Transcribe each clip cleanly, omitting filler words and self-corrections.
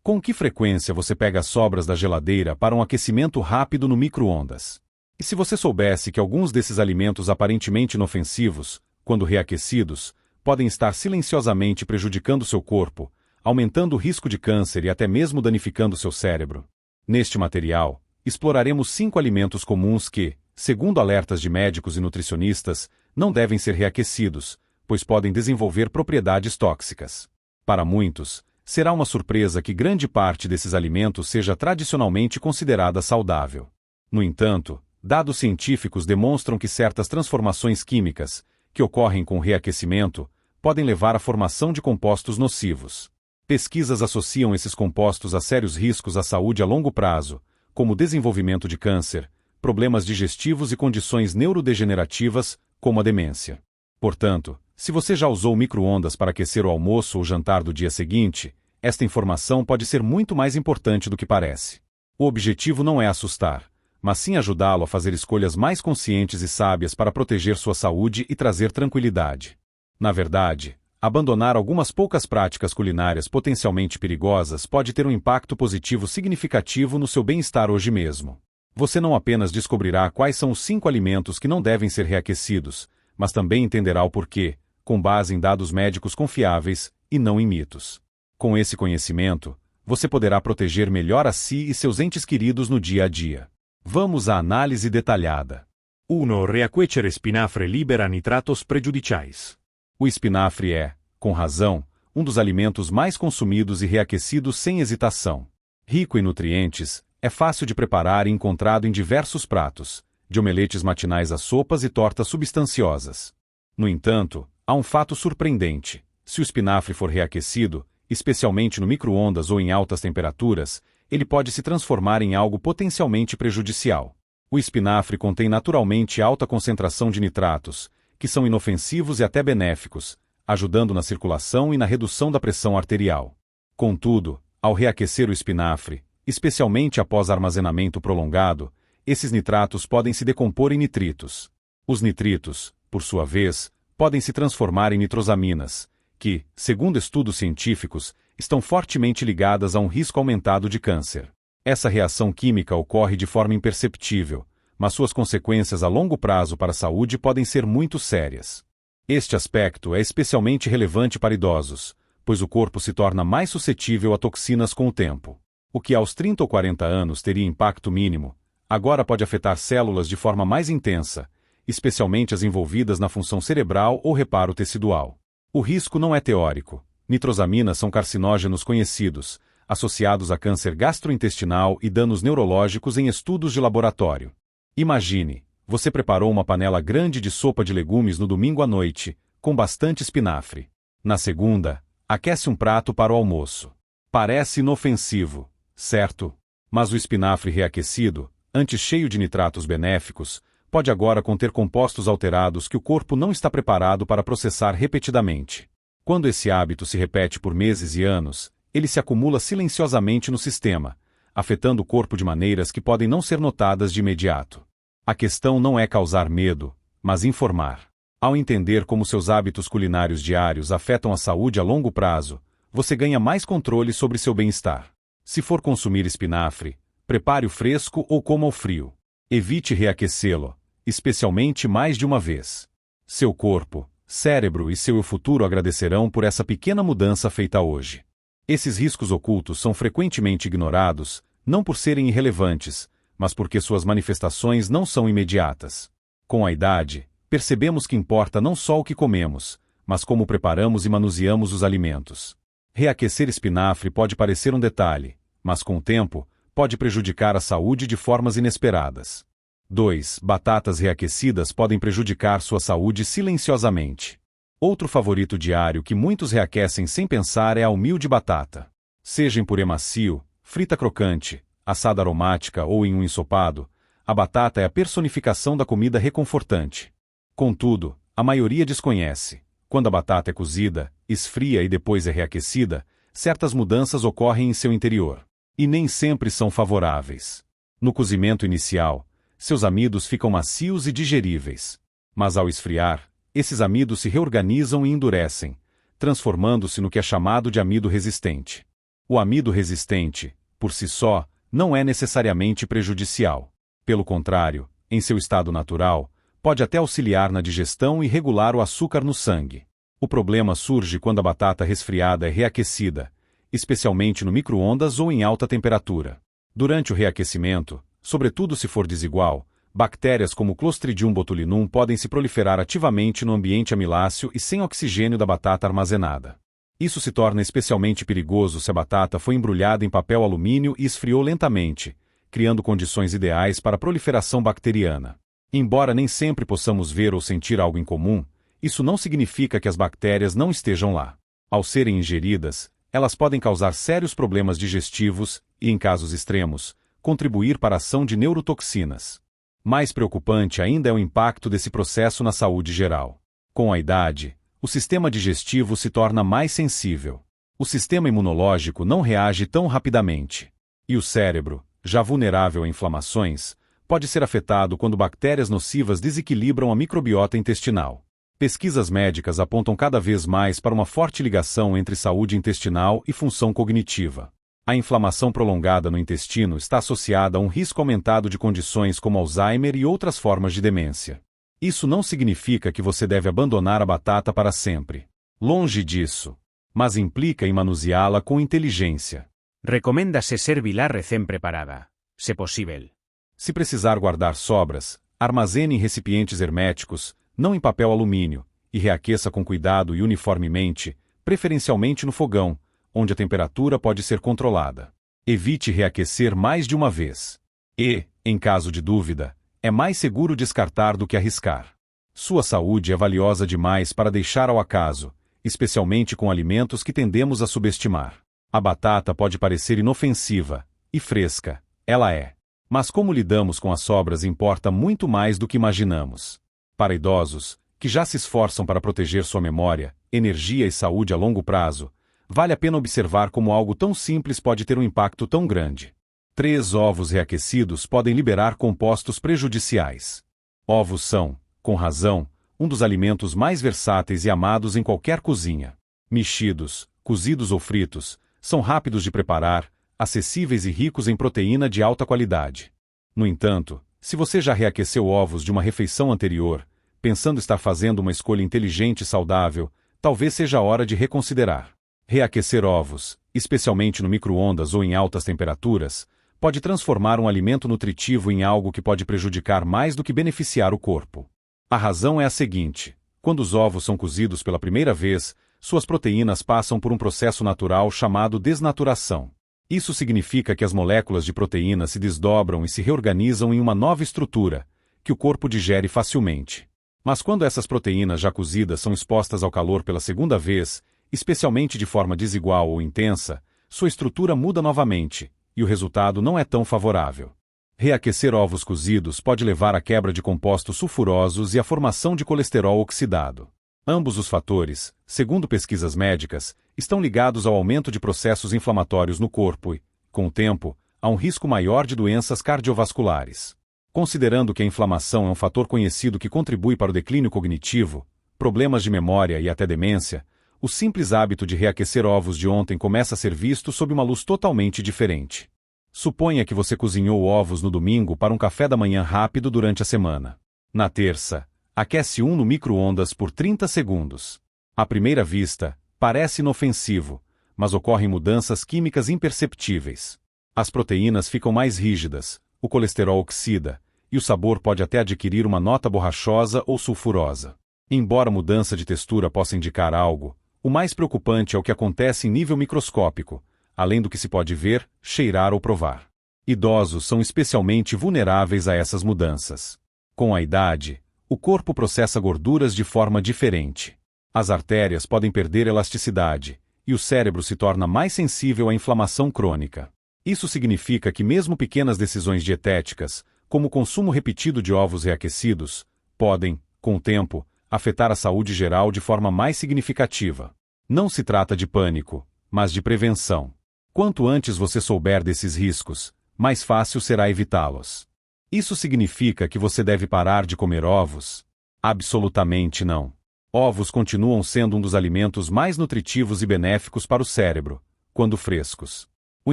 Com que frequência você pega as sobras da geladeira para um aquecimento rápido no micro-ondas? E se você soubesse que alguns desses alimentos aparentemente inofensivos, quando reaquecidos, podem estar silenciosamente prejudicando seu corpo, aumentando o risco de câncer e até mesmo danificando seu cérebro? Neste material, exploraremos 5 alimentos comuns que, segundo alertas de médicos e nutricionistas, não devem ser reaquecidos, pois podem desenvolver propriedades tóxicas. Para muitos, será uma surpresa que grande parte desses alimentos seja tradicionalmente considerada saudável. No entanto, dados científicos demonstram que certas transformações químicas, que ocorrem com o reaquecimento, podem levar à formação de compostos nocivos. Pesquisas associam esses compostos a sérios riscos à saúde a longo prazo, como o desenvolvimento de câncer, problemas digestivos e condições neurodegenerativas, como a demência. Portanto, se você já usou micro-ondas para aquecer o almoço ou jantar do dia seguinte, esta informação pode ser muito mais importante do que parece. O objetivo não é assustar, mas sim ajudá-lo a fazer escolhas mais conscientes e sábias para proteger sua saúde e trazer tranquilidade. Na verdade, abandonar algumas poucas práticas culinárias potencialmente perigosas pode ter um impacto positivo significativo no seu bem-estar hoje mesmo. Você não apenas descobrirá quais são os 5 alimentos que não devem ser reaquecidos, mas também entenderá o porquê, com base em dados médicos confiáveis e não em mitos. Com esse conhecimento, você poderá proteger melhor a si e seus entes queridos no dia a dia. Vamos à análise detalhada. 1. Reacuecere espinafre libera nitratos prejudiciais. O espinafre é, com razão, um dos alimentos mais consumidos e reaquecidos sem hesitação. Rico em nutrientes, é fácil de preparar e encontrado em diversos pratos, de omeletes matinais a sopas e tortas substanciosas. No entanto, há um fato surpreendente. Se o espinafre for reaquecido, especialmente no micro-ondas ou em altas temperaturas, ele pode se transformar em algo potencialmente prejudicial. O espinafre contém naturalmente alta concentração de nitratos, que são inofensivos e até benéficos, ajudando na circulação e na redução da pressão arterial. Contudo, ao reaquecer o espinafre, especialmente após armazenamento prolongado, esses nitratos podem se decompor em nitritos. Os nitritos, por sua vez, podem se transformar em nitrosaminas, que, segundo estudos científicos, estão fortemente ligadas a um risco aumentado de câncer. Essa reação química ocorre de forma imperceptível, mas suas consequências a longo prazo para a saúde podem ser muito sérias. Este aspecto é especialmente relevante para idosos, pois o corpo se torna mais suscetível a toxinas com o tempo. O que aos 30 ou 40 anos teria impacto mínimo, agora pode afetar células de forma mais intensa, especialmente as envolvidas na função cerebral ou reparo tecidual. O risco não é teórico. Nitrosaminas são carcinógenos conhecidos, associados a câncer gastrointestinal e danos neurológicos em estudos de laboratório. Imagine, você preparou uma panela grande de sopa de legumes no domingo à noite, com bastante espinafre. Na segunda, aquece um prato para o almoço. Parece inofensivo, certo? Mas o espinafre reaquecido, antes cheio de nitratos benéficos, pode agora conter compostos alterados que o corpo não está preparado para processar repetidamente. Quando esse hábito se repete por meses e anos, ele se acumula silenciosamente no sistema, afetando o corpo de maneiras que podem não ser notadas de imediato. A questão não é causar medo, mas informar. Ao entender como seus hábitos culinários diários afetam a saúde a longo prazo, você ganha mais controle sobre seu bem-estar. Se for consumir espinafre, prepare-o fresco ou coma-o frio. Evite reaquecê-lo, especialmente mais de uma vez. Seu corpo, cérebro e seu futuro agradecerão por essa pequena mudança feita hoje. Esses riscos ocultos são frequentemente ignorados, não por serem irrelevantes, mas porque suas manifestações não são imediatas. Com a idade, percebemos que importa não só o que comemos, mas como preparamos e manuseamos os alimentos. Reaquecer espinafre pode parecer um detalhe, mas com o tempo, pode prejudicar a saúde de formas inesperadas. 2. Batatas reaquecidas podem prejudicar sua saúde silenciosamente. Outro favorito diário que muitos reaquecem sem pensar é a humilde batata. Seja em purê macio, frita crocante, assada aromática ou em um ensopado, a batata é a personificação da comida reconfortante. Contudo, a maioria desconhece. Quando a batata é cozida, esfria e depois é reaquecida, certas mudanças ocorrem em seu interior. E nem sempre são favoráveis. No cozimento inicial, seus amidos ficam macios e digeríveis. Mas ao esfriar, esses amidos se reorganizam e endurecem, transformando-se no que é chamado de amido resistente. O amido resistente, por si só, não é necessariamente prejudicial. Pelo contrário, em seu estado natural, pode até auxiliar na digestão e regular o açúcar no sangue. O problema surge quando a batata resfriada é reaquecida, especialmente no micro-ondas ou em alta temperatura. Durante o reaquecimento, sobretudo se for desigual, bactérias como Clostridium botulinum podem se proliferar ativamente no ambiente amiláceo e sem oxigênio da batata armazenada. Isso se torna especialmente perigoso se a batata foi embrulhada em papel alumínio e esfriou lentamente, criando condições ideais para a proliferação bacteriana. Embora nem sempre possamos ver ou sentir algo em comum, isso não significa que as bactérias não estejam lá. Ao serem ingeridas, elas podem causar sérios problemas digestivos e, em casos extremos, contribuir para a ação de neurotoxinas. Mais preocupante ainda é o impacto desse processo na saúde geral. Com a idade, o sistema digestivo se torna mais sensível. O sistema imunológico não reage tão rapidamente. E o cérebro, já vulnerável a inflamações, pode ser afetado quando bactérias nocivas desequilibram a microbiota intestinal. Pesquisas médicas apontam cada vez mais para uma forte ligação entre saúde intestinal e função cognitiva. A inflamação prolongada no intestino está associada a um risco aumentado de condições como Alzheimer e outras formas de demência. Isso não significa que você deve abandonar a batata para sempre. Longe disso. Mas implica em manuseá-la com inteligência. Recomenda-se servi-la recém-preparada, se possível. Se precisar guardar sobras, armazene em recipientes herméticos, não em papel alumínio, e reaqueça com cuidado e uniformemente, preferencialmente no fogão, onde a temperatura pode ser controlada. Evite reaquecer mais de uma vez. E, em caso de dúvida, é mais seguro descartar do que arriscar. Sua saúde é valiosa demais para deixar ao acaso, especialmente com alimentos que tendemos a subestimar. A batata pode parecer inofensiva e fresca, ela é. Mas como lidamos com as sobras importa muito mais do que imaginamos. Para idosos, que já se esforçam para proteger sua memória, energia e saúde a longo prazo, vale a pena observar como algo tão simples pode ter um impacto tão grande. 3 ovos reaquecidos podem liberar compostos prejudiciais. Ovos são, com razão, um dos alimentos mais versáteis e amados em qualquer cozinha. Mexidos, cozidos ou fritos, são rápidos de preparar, acessíveis e ricos em proteína de alta qualidade. No entanto, se você já reaqueceu ovos de uma refeição anterior, pensando estar fazendo uma escolha inteligente e saudável, talvez seja a hora de reconsiderar. Reaquecer ovos, especialmente no micro-ondas ou em altas temperaturas, pode transformar um alimento nutritivo em algo que pode prejudicar mais do que beneficiar o corpo. A razão é a seguinte: quando os ovos são cozidos pela primeira vez, suas proteínas passam por um processo natural chamado desnaturação. Isso significa que as moléculas de proteína se desdobram e se reorganizam em uma nova estrutura, que o corpo digere facilmente. Mas quando essas proteínas já cozidas são expostas ao calor pela segunda vez, especialmente de forma desigual ou intensa, sua estrutura muda novamente, e o resultado não é tão favorável. Reaquecer ovos cozidos pode levar à quebra de compostos sulfurosos e à formação de colesterol oxidado. Ambos os fatores, segundo pesquisas médicas, estão ligados ao aumento de processos inflamatórios no corpo e, com o tempo, a um risco maior de doenças cardiovasculares. Considerando que a inflamação é um fator conhecido que contribui para o declínio cognitivo, problemas de memória e até demência, o simples hábito de reaquecer ovos de ontem começa a ser visto sob uma luz totalmente diferente. Suponha que você cozinhou ovos no domingo para um café da manhã rápido durante a semana. Na terça, aquece um no micro-ondas por 30 segundos. À primeira vista, parece inofensivo, mas ocorrem mudanças químicas imperceptíveis. As proteínas ficam mais rígidas, o colesterol oxida, e o sabor pode até adquirir uma nota borrachosa ou sulfurosa. Embora a mudança de textura possa indicar algo, o mais preocupante é o que acontece em nível microscópico, além do que se pode ver, cheirar ou provar. Idosos são especialmente vulneráveis a essas mudanças. Com a idade, o corpo processa gorduras de forma diferente. As artérias podem perder elasticidade, e o cérebro se torna mais sensível à inflamação crônica. Isso significa que mesmo pequenas decisões dietéticas, como o consumo repetido de ovos reaquecidos, podem, com o tempo, afetar a saúde geral de forma mais significativa. Não se trata de pânico, mas de prevenção. Quanto antes você souber desses riscos, mais fácil será evitá-los. Isso significa que você deve parar de comer ovos? Absolutamente não. Ovos continuam sendo um dos alimentos mais nutritivos e benéficos para o cérebro, quando frescos. O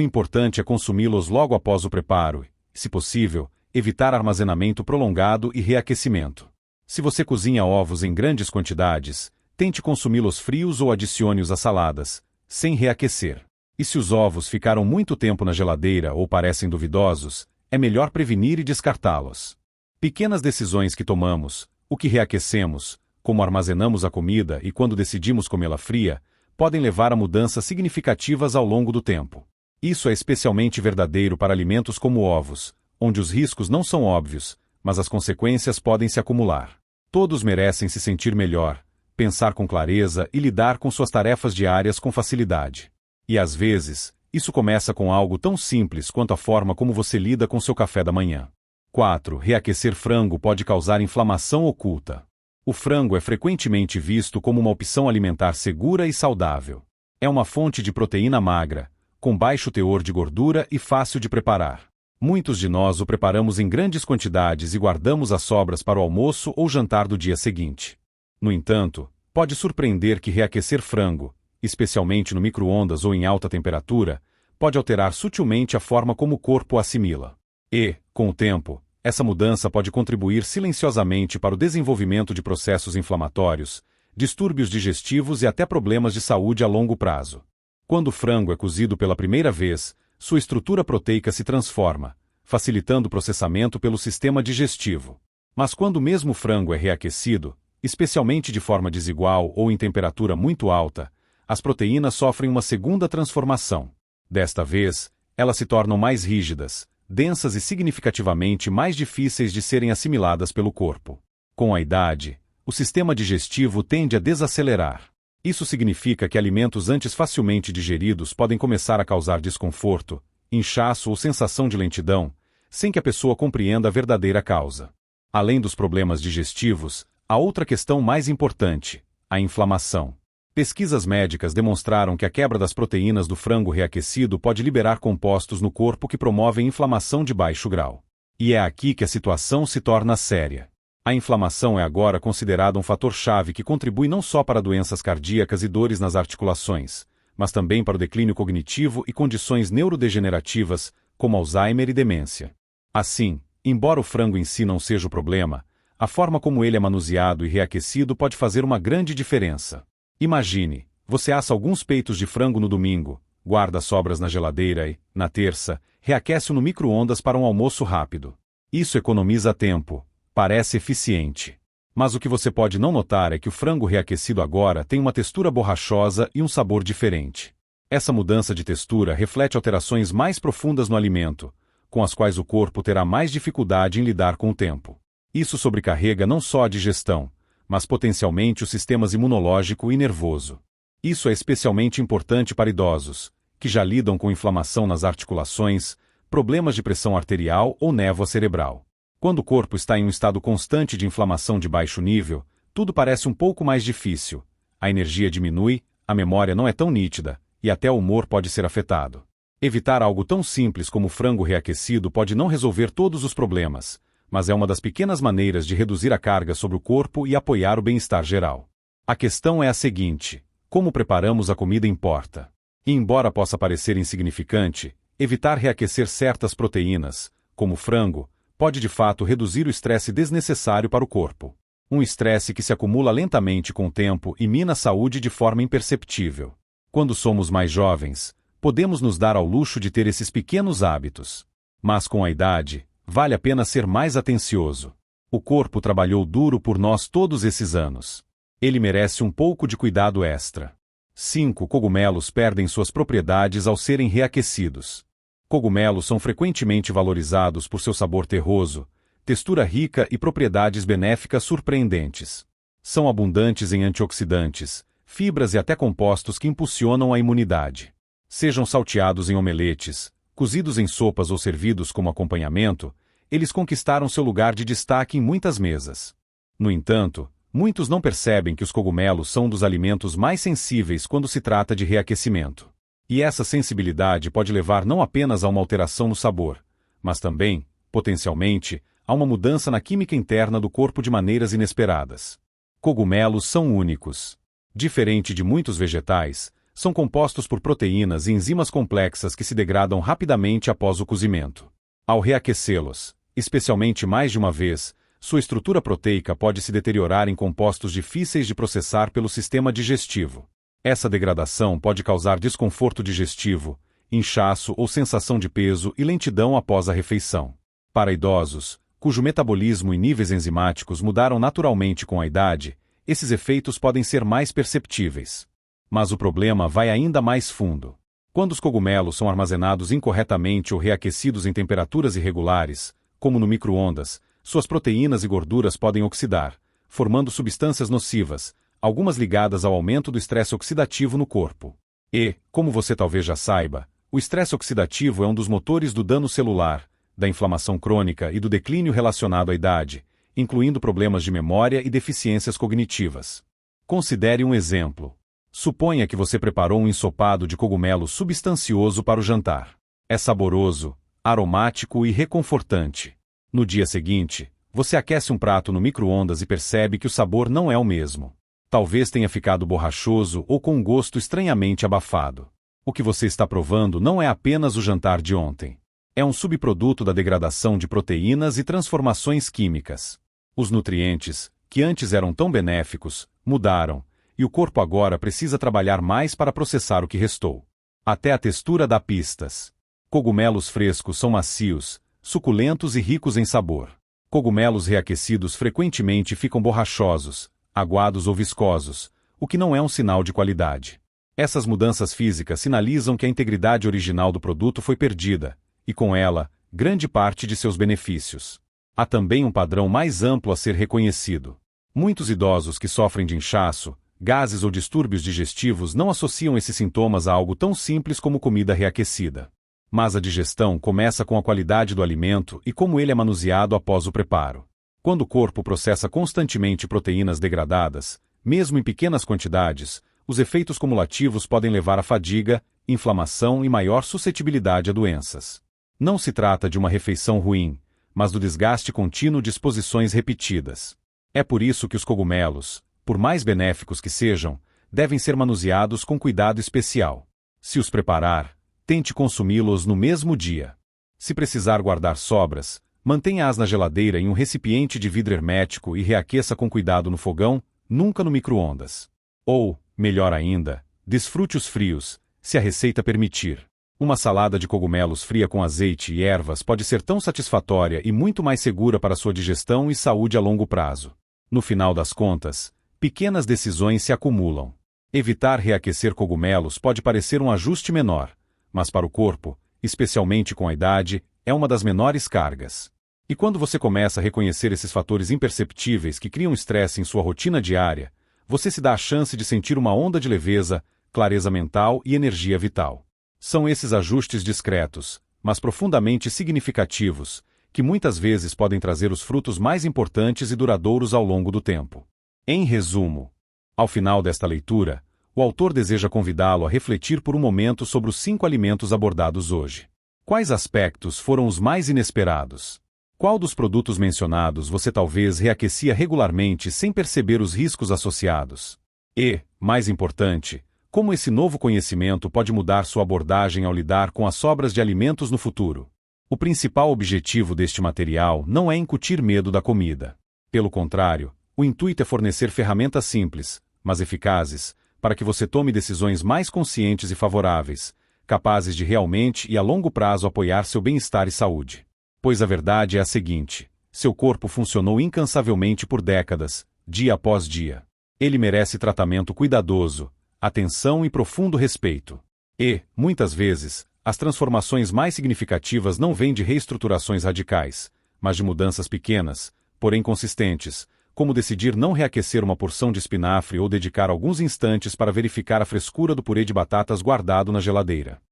importante é consumi-los logo após o preparo e, se possível, evitar armazenamento prolongado e reaquecimento. Se você cozinha ovos em grandes quantidades, tente consumi-los frios ou adicione-os a saladas, sem reaquecer. E se os ovos ficaram muito tempo na geladeira ou parecem duvidosos, é melhor prevenir e descartá-los. Pequenas decisões que tomamos, o que reaquecemos, como armazenamos a comida e quando decidimos comê-la fria, podem levar a mudanças significativas ao longo do tempo. Isso é especialmente verdadeiro para alimentos como ovos, onde os riscos não são óbvios, mas as consequências podem se acumular. Todos merecem se sentir melhor, pensar com clareza e lidar com suas tarefas diárias com facilidade. E às vezes, isso começa com algo tão simples quanto a forma como você lida com seu café da manhã. 4. Reaquecer frango pode causar inflamação oculta. O frango é frequentemente visto como uma opção alimentar segura e saudável. É uma fonte de proteína magra, com baixo teor de gordura e fácil de preparar. Muitos de nós o preparamos em grandes quantidades e guardamos as sobras para o almoço ou jantar do dia seguinte. No entanto, pode surpreender que reaquecer frango, especialmente no micro-ondas ou em alta temperatura, pode alterar sutilmente a forma como o corpo o assimila. E, com o tempo, essa mudança pode contribuir silenciosamente para o desenvolvimento de processos inflamatórios, distúrbios digestivos e até problemas de saúde a longo prazo. Quando o frango é cozido pela primeira vez, sua estrutura proteica se transforma, facilitando o processamento pelo sistema digestivo. Mas quando o mesmo frango é reaquecido, especialmente de forma desigual ou em temperatura muito alta, as proteínas sofrem uma segunda transformação. Desta vez, elas se tornam mais rígidas, densas e significativamente mais difíceis de serem assimiladas pelo corpo. Com a idade, o sistema digestivo tende a desacelerar. Isso significa que alimentos antes facilmente digeridos podem começar a causar desconforto, inchaço ou sensação de lentidão, sem que a pessoa compreenda a verdadeira causa. Além dos problemas digestivos, há outra questão mais importante: a inflamação. Pesquisas médicas demonstraram que a quebra das proteínas do frango reaquecido pode liberar compostos no corpo que promovem inflamação de baixo grau. E é aqui que a situação se torna séria. A inflamação é agora considerada um fator-chave que contribui não só para doenças cardíacas e dores nas articulações, mas também para o declínio cognitivo e condições neurodegenerativas, como Alzheimer e demência. Assim, embora o frango em si não seja o problema, a forma como ele é manuseado e reaquecido pode fazer uma grande diferença. Imagine, você assa alguns peitos de frango no domingo, guarda as sobras na geladeira e, na terça, reaquece-o no micro-ondas para um almoço rápido. Isso economiza tempo, parece eficiente. Mas o que você pode não notar é que o frango reaquecido agora tem uma textura borrachosa e um sabor diferente. Essa mudança de textura reflete alterações mais profundas no alimento, com as quais o corpo terá mais dificuldade em lidar com o tempo. Isso sobrecarrega não só a digestão, mas potencialmente os sistemas imunológico e nervoso. Isso é especialmente importante para idosos, que já lidam com inflamação nas articulações, problemas de pressão arterial ou névoa cerebral. Quando o corpo está em um estado constante de inflamação de baixo nível, tudo parece um pouco mais difícil. A energia diminui, a memória não é tão nítida, e até o humor pode ser afetado. Evitar algo tão simples como o frango reaquecido pode não resolver todos os problemas, mas é uma das pequenas maneiras de reduzir a carga sobre o corpo e apoiar o bem-estar geral. A questão é a seguinte: como preparamos a comida importa. E embora possa parecer insignificante, evitar reaquecer certas proteínas, como o frango, pode de fato reduzir o estresse desnecessário para o corpo. Um estresse que se acumula lentamente com o tempo e mina a saúde de forma imperceptível. Quando somos mais jovens, podemos nos dar ao luxo de ter esses pequenos hábitos. Mas com a idade, vale a pena ser mais atencioso. O corpo trabalhou duro por nós todos esses anos. Ele merece um pouco de cuidado extra. 5. Cogumelos perdem suas propriedades ao serem reaquecidos. Cogumelos são frequentemente valorizados por seu sabor terroso, textura rica e propriedades benéficas surpreendentes. São abundantes em antioxidantes, fibras e até compostos que impulsionam a imunidade. Sejam salteados em omeletes, cozidos em sopas ou servidos como acompanhamento, eles conquistaram seu lugar de destaque em muitas mesas. No entanto, muitos não percebem que os cogumelos são um dos alimentos mais sensíveis quando se trata de reaquecimento. E essa sensibilidade pode levar não apenas a uma alteração no sabor, mas também, potencialmente, a uma mudança na química interna do corpo de maneiras inesperadas. Cogumelos são únicos. Diferente de muitos vegetais, São compostos por proteínas e enzimas complexas que se degradam rapidamente após o cozimento. Ao reaquecê-los, especialmente mais de uma vez, sua estrutura proteica pode se deteriorar em compostos difíceis de processar pelo sistema digestivo. Essa degradação pode causar desconforto digestivo, inchaço ou sensação de peso e lentidão após a refeição. Para idosos, cujo metabolismo e níveis enzimáticos mudaram naturalmente com a idade, esses efeitos podem ser mais perceptíveis. Mas o problema vai ainda mais fundo. Quando os cogumelos são armazenados incorretamente ou reaquecidos em temperaturas irregulares, como no micro-ondas, suas proteínas e gorduras podem oxidar, formando substâncias nocivas, algumas ligadas ao aumento do estresse oxidativo no corpo. E, como você talvez já saiba, o estresse oxidativo é um dos motores do dano celular, da inflamação crônica e do declínio relacionado à idade, incluindo problemas de memória e deficiências cognitivas. Considere um exemplo. Suponha que você preparou um ensopado de cogumelo substancioso para o jantar. É saboroso, aromático e reconfortante. No dia seguinte, você aquece um prato no micro-ondas e percebe que o sabor não é o mesmo. Talvez tenha ficado borrachoso ou com um gosto estranhamente abafado. O que você está provando não é apenas o jantar de ontem. É um subproduto da degradação de proteínas e transformações químicas. Os nutrientes, que antes eram tão benéficos, mudaram, e o corpo agora precisa trabalhar mais para processar o que restou. Até a textura dá pistas. Cogumelos frescos são macios, suculentos e ricos em sabor. Cogumelos reaquecidos frequentemente ficam borrachosos, aguados ou viscosos, o que não é um sinal de qualidade. Essas mudanças físicas sinalizam que a integridade original do produto foi perdida, e com ela, grande parte de seus benefícios. Há também um padrão mais amplo a ser reconhecido. Muitos idosos que sofrem de inchaço, gases ou distúrbios digestivos não associam esses sintomas a algo tão simples como comida reaquecida. Mas a digestão começa com a qualidade do alimento e como ele é manuseado após o preparo. Quando o corpo processa constantemente proteínas degradadas, mesmo em pequenas quantidades, os efeitos cumulativos podem levar a fadiga, inflamação e maior suscetibilidade a doenças. Não se trata de uma refeição ruim, mas do desgaste contínuo de exposições repetidas. É por isso que os cogumelos, por mais benéficos que sejam, devem ser manuseados com cuidado especial. Se os preparar, tente consumi-los no mesmo dia. Se precisar guardar sobras, mantenha-as na geladeira em um recipiente de vidro hermético e reaqueça com cuidado no fogão, nunca no micro-ondas. Ou, melhor ainda, desfrute os frios, se a receita permitir. Uma salada de cogumelos fria com azeite e ervas pode ser tão satisfatória e muito mais segura para sua digestão e saúde a longo prazo. No final das contas, pequenas decisões se acumulam. Evitar reaquecer cogumelos pode parecer um ajuste menor, mas para o corpo, especialmente com a idade, é uma das menores cargas. E quando você começa a reconhecer esses fatores imperceptíveis que criam estresse em sua rotina diária, você se dá a chance de sentir uma onda de leveza, clareza mental e energia vital. São esses ajustes discretos, mas profundamente significativos, que muitas vezes podem trazer os frutos mais importantes e duradouros ao longo do tempo. Em resumo, ao final desta leitura, o autor deseja convidá-lo a refletir por um momento sobre os 5 alimentos abordados hoje. Quais aspectos foram os mais inesperados? Qual dos produtos mencionados você talvez reaquecia regularmente sem perceber os riscos associados? E, mais importante, como esse novo conhecimento pode mudar sua abordagem ao lidar com as sobras de alimentos no futuro? O principal objetivo deste material não é incutir medo da comida. Pelo contrário, o intuito é fornecer ferramentas simples, mas eficazes, para que você tome decisões mais conscientes e favoráveis, capazes de realmente e a longo prazo apoiar seu bem-estar e saúde. Pois a verdade é a seguinte: seu corpo funcionou incansavelmente por décadas, dia após dia. Ele merece tratamento cuidadoso, atenção e profundo respeito. E, muitas vezes, as transformações mais significativas não vêm de reestruturações radicais, mas de mudanças pequenas, porém consistentes, como decidir não reaquecer uma porção de espinafre ou dedicar alguns instantes para verificar a frescura do purê de batatas guardado na geladeira.